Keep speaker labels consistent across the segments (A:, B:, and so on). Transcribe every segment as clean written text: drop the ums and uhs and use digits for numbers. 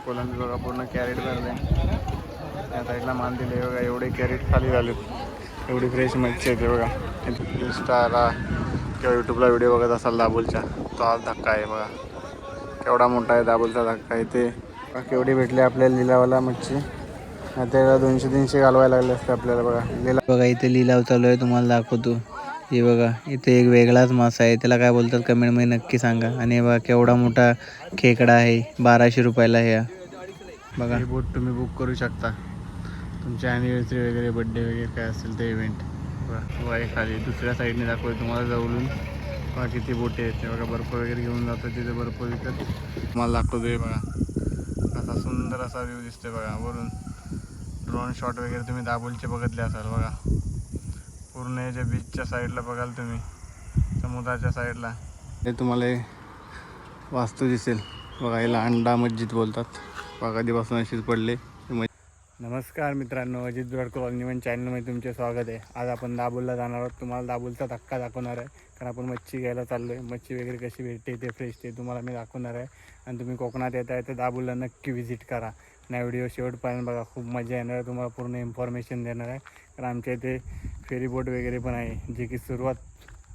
A: कोलंबी बघा पूर्ण कॅरेट भरले. त्या साईडला मान दिले बघा, एवढे कॅरेट खाली झालेत. एवढी फ्रेश मच्छी येते बघा. इंस्टाला किंवा यूट्यूबला व्हिडिओ बघत असाल दाबोलच्या, तो आज धक्का आहे बघा. केवढा मोठा आहे दाबोलचा धक्का. इथे केवढी भेटली आपल्याला लिलावाला मच्छी. आता 200-300 घालवायला लागले असते आपल्याला बघा.
B: बघा इथे लिलाव चालू आहे, तुम्हाला दाखवतो. हे बघा इथे एक वेगळाच मासा आहे, त्याला काय बोलतात कमेंटमध्ये नक्की सांगा. आणि बघा केवढा मोठा खेकडा आहे, 1200 रुपयाला आहे. बघा
A: ही बोट तुम्ही बुक करू शकता, तुमच्या ॲनिव्हर्सरी वगैरे, बड्डे वगैरे काय असेल ते इव्हेंट. बघा खाली दुसऱ्या साईडने दाखवतो तुम्हाला जवळून. बघा किती बोटे आहेत ते बघा. बर्फ वगैरे घेऊन जातात तिथे, बर्फ विकत तुम्हाला दाखवतोय बघा. असा सुंदर असा व्ह्यू दिसतोय बघा वरून. ड्रोन शॉट वगैरे तुम्ही दाबोलचे बघितले असाल बघा. पूर्ण याच्या बीचच्या साईडला बघाल तुम्ही, समुद्राच्या साईडला हे तुम्हाला वास्तू दिसेल बघा. याला अंडा मस्जिद बोलतात बघा. कधीपासून अशीच पडले. नमस्कार मित्रांनो, अजित दुराड कॉलनी चॅनलमध्ये तुमचे स्वागत आहे. आज आपण दाबोलला जाणार आहोत. तुम्हाला दाबोलचा धक्का दाखवणार आहे, कारण आपण मच्छी घ्यायला चाललो आहे. मच्छी वगैरे कशी भेटते ते फ्रेश ते तुम्हाला मी दाखवणार आहे. आणि तुम्ही कोकणात येत आहे तर दाबोलला नक्की व्हिजिट करा. आणि व्हिडिओ शेवटपर्यंत बघा, खूप मजा येणार आहे. तुम्हाला पूर्ण इन्फॉर्मेशन देणार आहे. कारण आमच्या इथे फेरी बोट वगैरे पण आहे, जे की सुरुवात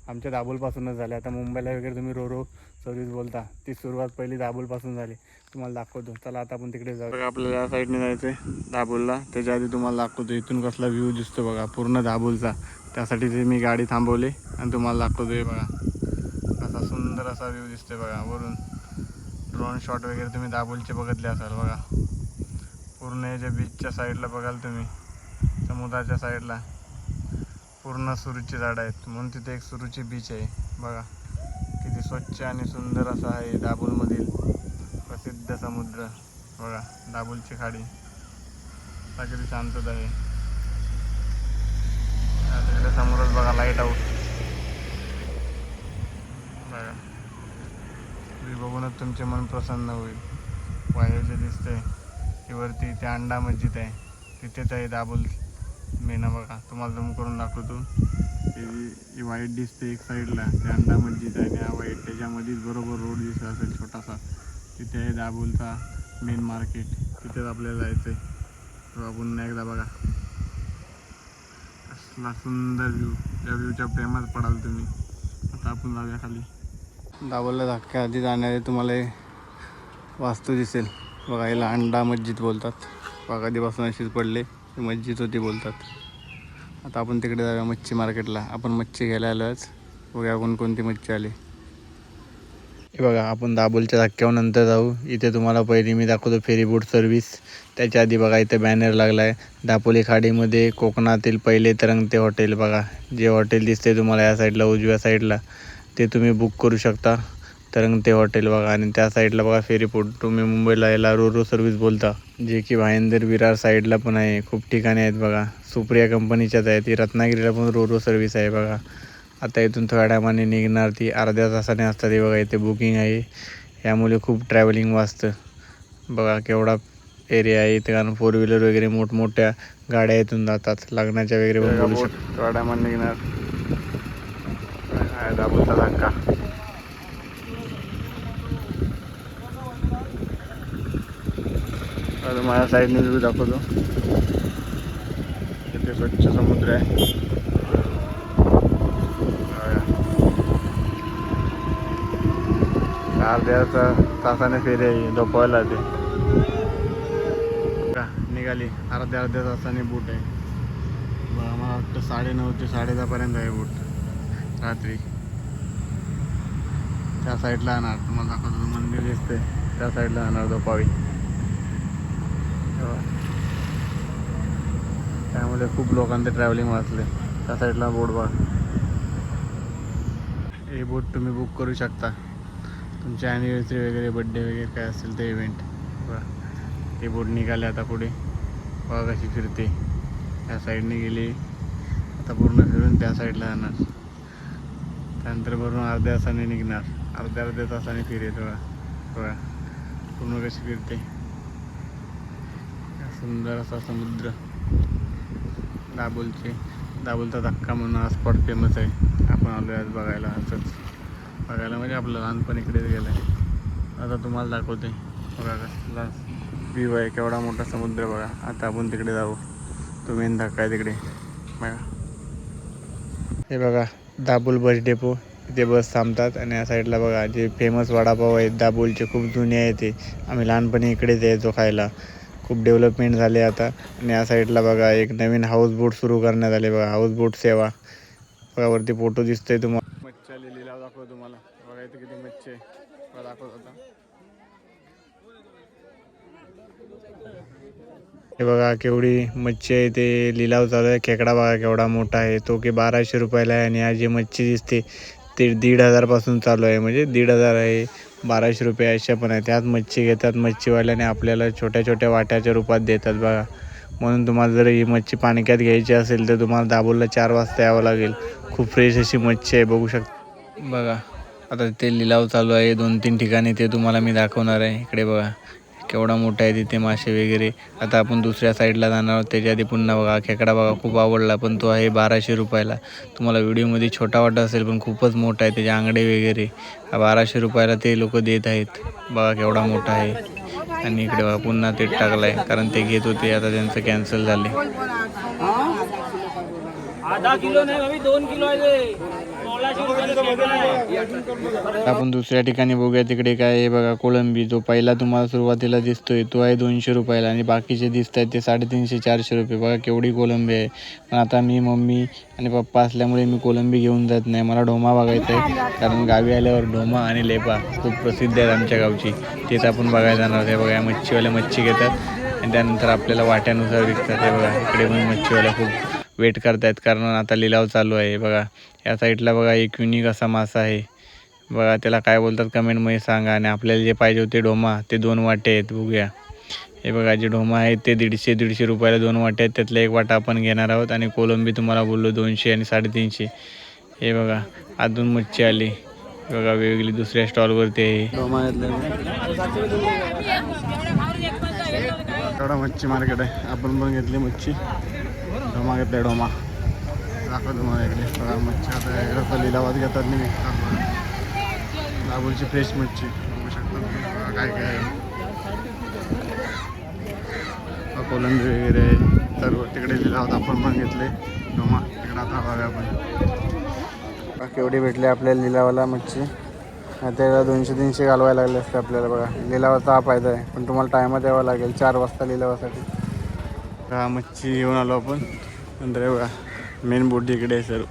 A: आमच्या दाबोलपासूनच झाली. आता मुंबईला वगैरे तुम्ही रोरो सर्व्हिस बोलता, ती सुरुवात पहिली दाबोलपासून झाली. तुम्हाला दाखवतो, चला आता आपण तिकडे जाऊ. आपल्याला या साईडने जायचं आहे दाबोलला. त्याच्या आधी तुम्हाला दाखवतो इथून कसला व्ह्यू दिसतो बघा पूर्ण दाबोलचा. त्यासाठी ते मी गाडी थांबवली आणि तुम्हाला दाखवतोय बघा. असा सुंदर असा व्ह्यू दिसतोय बघा वरून. ड्रोन शॉट वगैरे तुम्ही दाबोलचे बघितले असाल बघा. पूर्ण याच्या बीचच्या साईडला बघाल तुम्ही, समुद्राच्या साईडला पूर्ण सुरूची झाडं आहेत, म्हणून तिथे एक सुरूची बीच आहे बघा. किती स्वच्छ आणि सुंदर असा आहे दाबोलमधील प्रसिद्ध समुद्र बघा. दाबोलची खाडी किती शांतता आहे. तिकडे समोरच बघा लाईट हाऊस बघा. तुम्ही बघूनच तुमचे मन प्रसन्न होईल. बाहेर जे दिसते की वरती ते अंडा मस्जिद आहे, तिथेच आहे दाबोल मेना बघा. तुम्हाला जूम करून दाखवतो. ही वाईट दिसते एक साईडला, ते अंडा मस्जिद आहे. त्या वाईट त्याच्यामध्येच बरोबर रोड दिसत असेल छोटासा, तिथे आहे दाबोलचा मेन मार्केट. तिथेच आपल्याला जायचं आहे. तो पुन्हा एकदा बघा कसला सुंदर व्ह्यू. त्या व्ह्यूच्या प्रेमात पडाल तुम्ही. आता आपण जाऊया खाली. दाबोलला धक्क्या आधी जाणारे तुम्हाला वास्तू दिसेल बघा. याला अंडा मस्जिद बोलतात बघा. कधीपासून अशीच पडले, मस्जिद होती बोलतात. आता आपण तिकडे जाऊया मच्छी मार्केटला. आपण मच्छी घ्यायला आलोच. बघा कोणकोणती मच्छी आली.
B: हे बघा, आपण दाबोलच्या धक्क्यावर नंतर जाऊ. इथे तुम्हाला पहिली मी दाखवतो फेरी बोट सर्व्हिस. त्याच्या आधी बघा इथे बॅनर लागला आहे, दापोली खाडीमध्ये कोकणातील पहिले तरंगते हॉटेल बघा. जे हॉटेल दिसते तुम्हाला या साईडला उजव्या साईडला, ते तुम्ही बुक करू शकता. तरंगते हॉटेल बघा. आणि त्या साईडला बघा फेरी बोट. तुम्ही मुंबईला याला रोरो सर्व्हिस बोलता, जे की भाईंदर विरार साईडला पण आहे. खूप ठिकाणी आहेत बघा. सुप्रिया कंपनीच्याच आहे ती. रत्नागिरीला पण रोरो सर्व्हिस आहे बघा. आता इथून थोड्या टायमाने निघणार, ती अर्ध्या तासाने असतात. हे बघा इथे बुकिंग आहे, यामुळे खूप ट्रॅव्हलिंग वाचतं बघा. केवढा एरिया आहे इथे, कारण 4 व्हीलर वगैरे मोठमोठ्या गाड्या इथून जातात, लग्नाच्या वगैरे पण बोलू शकतो.
A: थोड्या टायमाने निघणार. दाबोलचा धक्का. आता माझ्या साईडने व्ह्यू दाखवतो. इथे स्वच्छ समुद्र आहे. अर्ध्या तासाने फेरी आहे झोपायला. ते का निघाली अर्ध्या तासाने बोट आहे बघा. मला वाटतं 9:30 ते 10:30 आहे बोट रात्री. त्या साईडला येणार, तुम्हाला दाखवतो मंदिर दिसते त्या साईडला येणार झोपावी. त्यामुळे खूप लोकांचे ट्रॅव्हलिंग वाचले. त्या साईडला बोट बघा. हे बोट तुम्ही बुक करू शकता, तुमच्या ॲनिव्हर्सरी वगैरे, बड्डे वगैरे काय असेल ते इव्हेंट बघा. हे बोट निघाले आता पुढे बघा कशी फिरते. त्या साईडने गेली, आता पूर्ण फिरून त्या साईडला जाणार. त्यानंतर भरून अर्ध्या तासाने निघणार. अर्ध्या तासाने फिरेल बघा. बघा पूर्ण कशी फिरते. सुंदर असा समुद्र. दाबोलचा धक्का म्हणून हा स्पॉट फेमस आहे. आपण आलो आज बघायला. असंच बघायला म्हणजे आपलं लहानपण इकडेच गेलं आहे. आता तुम्हाला दाखवते बघा कसला व्ह्यू आहे, केवढा मोठा समुद्र बघा. आता आपण तिकडे जाऊ, तो मेन धक्का आहे तिकडे बघा.
B: हे बघा दाबोल बस डेपो, इथे बस थांबतात. आणि या साईडला बघा जे फेमस वडापाव आहेत दाबोलचे, खूप जुने आहे ते. आम्ही लहानपणी इकडेच यायचो खायला. खूप डेव्हलपमेंट झाले आता. आणि या साईडला बघा एक नवीन हाऊस बोट सुरू करण्यात आले बघा, हाऊस बोट सेवा बघा. वरती फोटो दिसतोय तुम्हाला.
A: मच्छी आली, लिलाव दाखव तुम्हाला बघा. इथे किती मच्छी आहे बघा, दाखवत होता.
B: हे बघा केवढी मच्छी आहे, ते लिलाव चालू आहे. खेकडा बघा केवढा मोठा आहे, तो की 1200 रुपयाला आहे. आणि हा जी मच्छी दिसते ते 1500 पासून चालू आहे. म्हणजे 1500 आहे, 1200 रुपये अशा पण आहे. त्यात मच्छी घेतात मच्छीवाल्याने, आपल्याला छोट्या छोट्या वाट्याच्या रूपात देतात बघा. म्हणून तुम्हाला जर ही मच्छी पाणक्यात घ्यायची असेल तर तुम्हाला दाबोलला 4 वाजता यावं लागेल. खूप फ्रेश अशी मच्छी आहे, बघू शकता बघा. आता ते लिलाव चालू आहे 2-3 ठिकाणी, ते तुम्हाला मी दाखवणार आहे. इकडे बघा केवढा मोठा आहे तिथे मासे वगैरे. आता आपण दुसऱ्या साईडला जाणार आहोत. त्याच्या आधी पुन्हा बघा खेकडा बघा, खूप आवडला, पण तो आहे 1200 रुपयाला. तुम्हाला व्हिडिओमध्ये छोटा वाटत असेल पण खूपच मोठा आहे, त्याचे आंगडे वगैरे. 1200 रुपयाला ते लोक देत आहेत बघा, केवढा मोठा आहे. आणि इकडे बघा पुन्हा ते टाकलं आहे, कारण ते घेत होते, आता त्यांचं कॅन्सल झाले.
C: आधा किलो नाही भाभी, 2 किलो आहे ते. 1600 रुपये.
B: आपण दुसऱ्या ठिकाणी बघूया. तिकडे काय आहे बघा, कोळंबी. जो पहिला तुम्हाला सुरुवातीला दिसतोय तो आहे 200 रुपयाला. आणि बाकीचे दिसत आहेत ते 350-400 रुपये बघा. केवढी कोळंबी आहे. पण आता मी, मम्मी आणि पप्पा असल्यामुळे मी कोळंबी घेऊन जात नाही. मला ढोमा बघायचा आहे, कारण गावी आल्यावर ढोमा आणि लेपा खूप प्रसिद्ध आहेत आमच्या गावची. तेच आपण बघायला जाणार आहे बघा. मच्छीवाल्या मच्छी घेतात आणि त्यानंतर आपल्याला वाट्यानुसार विकतात. हे बघा इकडे पण मच्छीवाल्या खूप वेट करतायत, कारण आता लिलाव चालू आहे बघा. या साईडला बघा एक युनिक असा मासा आहे बघा, त्याला काय बोलतात कमेंटमध्ये सांगा. आणि आपल्याला जे पाहिजे होते ढोमा, ते 2 वाटे आहेत बघूया. हे बघा जे ढोमा आहेत ते 150 रुपयाला 2 वाटे आहेत. त्यातला एक वाटा आपण घेणार आहोत. आणि कोलंबी तुम्हाला बोललो 200 आणि 350. हे बघा अजून मच्छी आली बघा, वेगवेगळी दुसऱ्या स्टॉलवरती आहे.
A: ढोमा घेतले, एवढा मच्छी मार्केट आहे. आपण पण घेतली मच्छी, ढोमा घेतला. ढोमा दाखव तुम्हाला इकडे बघा. मच्छी आता इकडं लिलावात घेतात नाही, दाबोलची फ्रेश मच्छी बघू शकता तुम्ही. काय काय आहे, कोलंबी वगैरे आहे सर्व तिकडे लिलावात. आपण पण घेतले ढोमा तिकडं. आता बघा आपण केवढी भेटली आपल्याला लिलावाला मच्छी. आता 200-300 घालवायला लागले असते आपल्याला बघा. लिलावाचा हा फायदा आहे, पण तुम्हाला टायमात यावं लागेल 4 वाजता लिलावासाठी. हा मच्छी घेऊन आलो आपण. नंतर बघा मेन बोट इकडे आहे सर्व.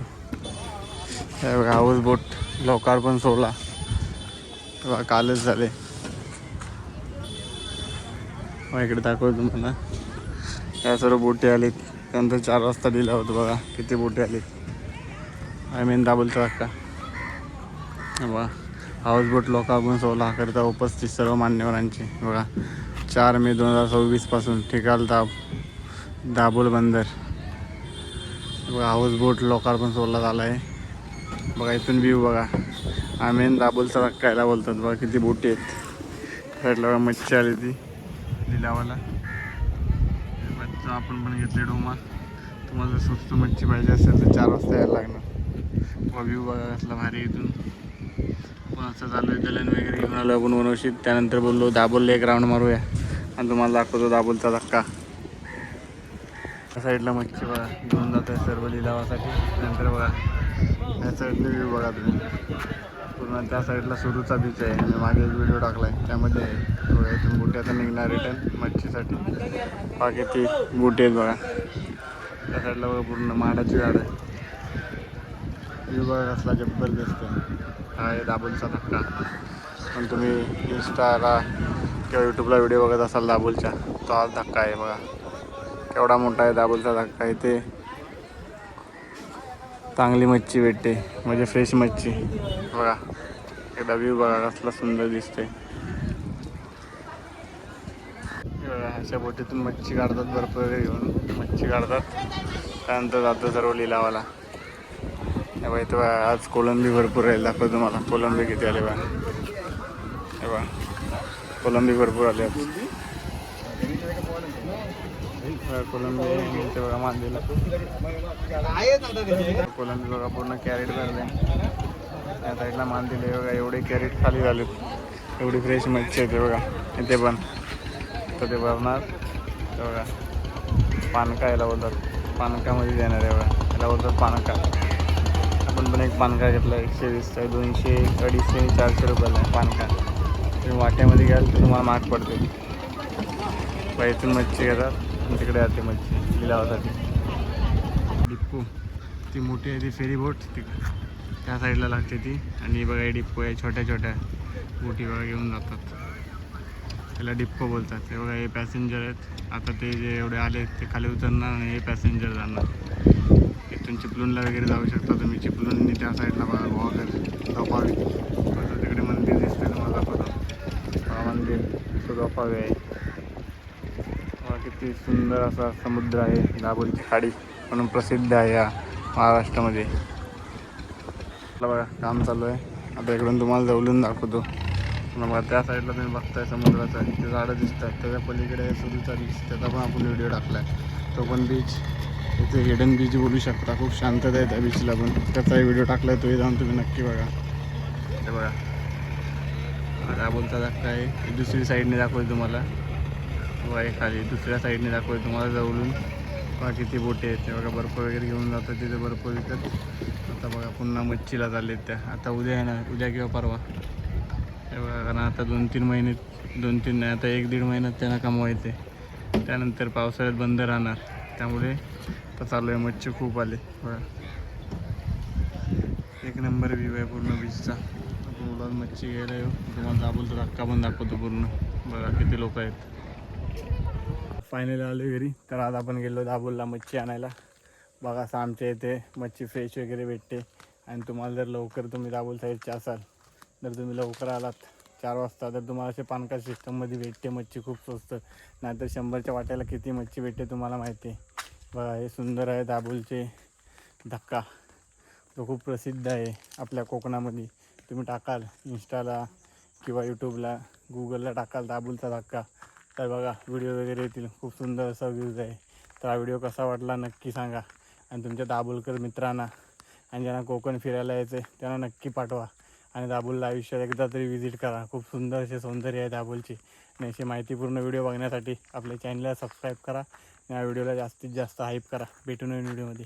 A: हे बघा हाऊस बोट लोकार्पण 16 बघा, कालच झाले. मग इकडे दाखवतो तुम्हाला. या सर्व बोटी आलीत. त्यानंतर 4 वाजता लिहिला होतं बघा किती बोटी आलीत. मेन दाबोलचा धक्का बघा. हाऊस बोट लोकार्पण 16 करता उपस्थित सर्व मान्यवरांची बघा. 4 मे 2026 पासून ठिकाल दाबोल बंदर बघा. हाऊस बोट लोकार्पण 16 झाला आहे बघा. इथून व्ह्यू बघा. मेन दाबोलचा धक्का यायला बोलतात बघा. किती बोटी आहेत. साईडला बघा मच्छी आली ती लिलावाला. आपण पण घेतले ढोमा. तुम्हाला जर स्वस्त मच्छी पाहिजे असेल तर 4 वाजता यायला लागणार. व्ह्यू बघा कसला भारी. इथून पण असं चालू आहे. दलन वगैरे घेऊन आलो आपण वनवशीत. त्यानंतर बोललो दाबोलला एक राऊंड मारूया आणि तुम्हाला दाखवतो दाबोलचा धक्का. त्या साईडला मच्छी बघा घेऊन जात आहे सर्व लिलावासाठी. नंतर बघा या साईडला व्ह्यू बघा तुम्ही. पूर्ण त्या साईडला सुरूचा बीच आहे. मी मागे एक व्हिडिओ टाकला आहे त्यामध्ये बघा. इथून बोटी आता निघणार रिटर्न मच्छीसाठी. बाकी ती बोटी आहेत बघा. त्या साईडला बघा पूर्ण माडाची झाड आहे. व्ह्यू बघा कसला जबरदस्त आहे. हा आहे दाबोलचा धक्का. पण तुम्ही इंस्टाला किंवा यूट्यूबला व्हिडिओ बघत असाल दाबोलच्या, तो हा धक्का आहे बघा. केवढा मोठा आहे दाबोलचा धक्का. इथे चांगली मच्छी भेटते, म्हणजे फ्रेश मच्छी बघा. एकदा व्ह्यू बघा कसला सुंदर दिसते. बघा अशा बोटीतून मच्छी काढतात, बर्फ वगैरे घेऊन मच्छी काढतात. त्यानंतर जातं सर्व लिलावाला. बघा इथं आज कोलंबी भरपूर आहे. दाखवतो तुम्हाला कोलंबी किती आले बघा. हे बघा कोलंबी भरपूर आले आज. कोलंबी इथे बघा मांदीला. कोलंबी बघा पूर्ण कॅरेट भरले. त्या साईडला मांदीले बघा. एवढे कॅरेट खाली झालेत. एवढी फ्रेश मच्छी येते बघा. इथे पण असतं ते भरणार. हे बघा पानका याला बोलतात, पानकामध्ये देणार आहे बघा, याला बोलतात पानका. आपण पण एक पानका घेतला 120 चा, 200, 250, 400 रुपयाला आहे पानका. तुम्ही वाट्यामध्ये घ्याल तर तुम्हाला महाग पडते. इथून मच्छी घेतात आणि तिकडे जाते मच्छी लिलावासाठी. डिप्पो ती मोठी आहे ती फेरी बोट त्या साईडला लागते ती, आणि बघा हे डिप्पो आहे, छोट्या छोट्या बोटी बघा घेऊन जातात, त्याला डिप्पो बोलतात. हे बघा हे पॅसेंजर आहेत, आता ते जे एवढे आले ते खाली उतरणार आणि हे पॅसेंजर जाणार. इथून चिपळूणला वगैरे जाऊ शकता तुम्ही. चिपळूणनी त्या साईडला बघा गोवाकर दोपावी, तिकडे मंदिर दिसते तुम्हाला बघा, मंदिर तो दोपावी आहे. किती सुंदर असा समुद्र आहे, दाभोळची खाडी म्हणून प्रसिद्ध आहे या महाराष्ट्रामध्ये. बघा काम चालू आहे, आता इकडून तुम्हाला जवळून दाखवतो. बघा त्या साईडला तुम्ही बघताय समुद्राचं, ते झाडं दिसतात, त्याच्या पलीकडे सुरूचा बीच, त्याचा पण आपण व्हिडिओ टाकला आहे, तो पण बीच. इथे हिडन बीच बोलू शकता, खूप शांतता आहे त्या बीचला पण, त्याचाही व्हिडिओ टाकला आहे, तोही जाऊन तुम्ही नक्की बघा. ते बघा काय बोलता धक्का आहे, दुसरी साईडने दाखवली तुम्हाला, वाई खाली दुसऱ्या साईडने दाखवली तुम्हाला जवळून. बघा किती बोटी आहेत, ते बघा बर्फ वगैरे घेऊन जातात तिथे, बर्फ विकत. आता बघा पुन्हा मच्छीला चालले त्या, आता उद्या आहे ना, उद्या किंवा परवा. हे बघा कारण आता 2-3 महिने, 2-3 नाही आता 1-1.5 महिन्यात त्यांना कमवायचे, त्यानंतर पावसाळ्यात बंद राहणार, त्यामुळे आता चालू आहे. मच्छी खूप आले बघा, एक नंबर व्ह्यू आहे पूर्ण बीचचा. मुलात मच्छी घ्यायला येऊ, तुम्हाला दाबोलचा धक्का पण दाखवतो पूर्ण. बघा किती लोक आहेत. फायनली आलो घरी. तर आज आपण गेलो दाभोलला मच्छी आणायला. बघा असं आमच्या इथे मच्छी फ्रेश वगैरे भेटते, आणि तुम्हाला जर लवकर तुम्ही दाभोल साईडचे असाल, जर तुम्ही लवकर आलात 4 वाजता, तर तुम्हाला असे पानका सिस्टममध्ये भेटते मच्छी खूप स्वस्त. नाहीतर 100च्या वाट्याला किती मच्छी भेटते तुम्हाला माहिती आहे. बघा हे सुंदर आहे दाभोलचे धक्का, तो खूप प्रसिद्ध आहे आपल्या कोकणामध्ये. तुम्ही टाकाल इंस्टाला किंवा यूट्यूबला, गुगलला टाकाल दाभोलचा धक्का, तर बघा व्हिडिओ वगैरे येतील. खूप सुंदर असा व्ह्यूज आहे. तर हा व्हिडिओ कसा वाटला नक्की सांगा, आणि तुमच्या दाभोलकर मित्रांना आणि ज्यांना कोकण फिरायला यायचं आहे त्यांना नक्की पाठवा, आणि दाभोलला आयुष्यात एकदा तरी व्हिजिट करा. खूप सुंदर असे सौंदर्य आहे दाभोलचे. आणि अशी माहितीपूर्ण व्हिडिओ बघण्यासाठी आपल्या चॅनलला सबस्क्राईब करा, आणि या व्हिडिओला जास्तीत जास्त हाईप करा. भेटू नवीन व्हिडिओमध्ये.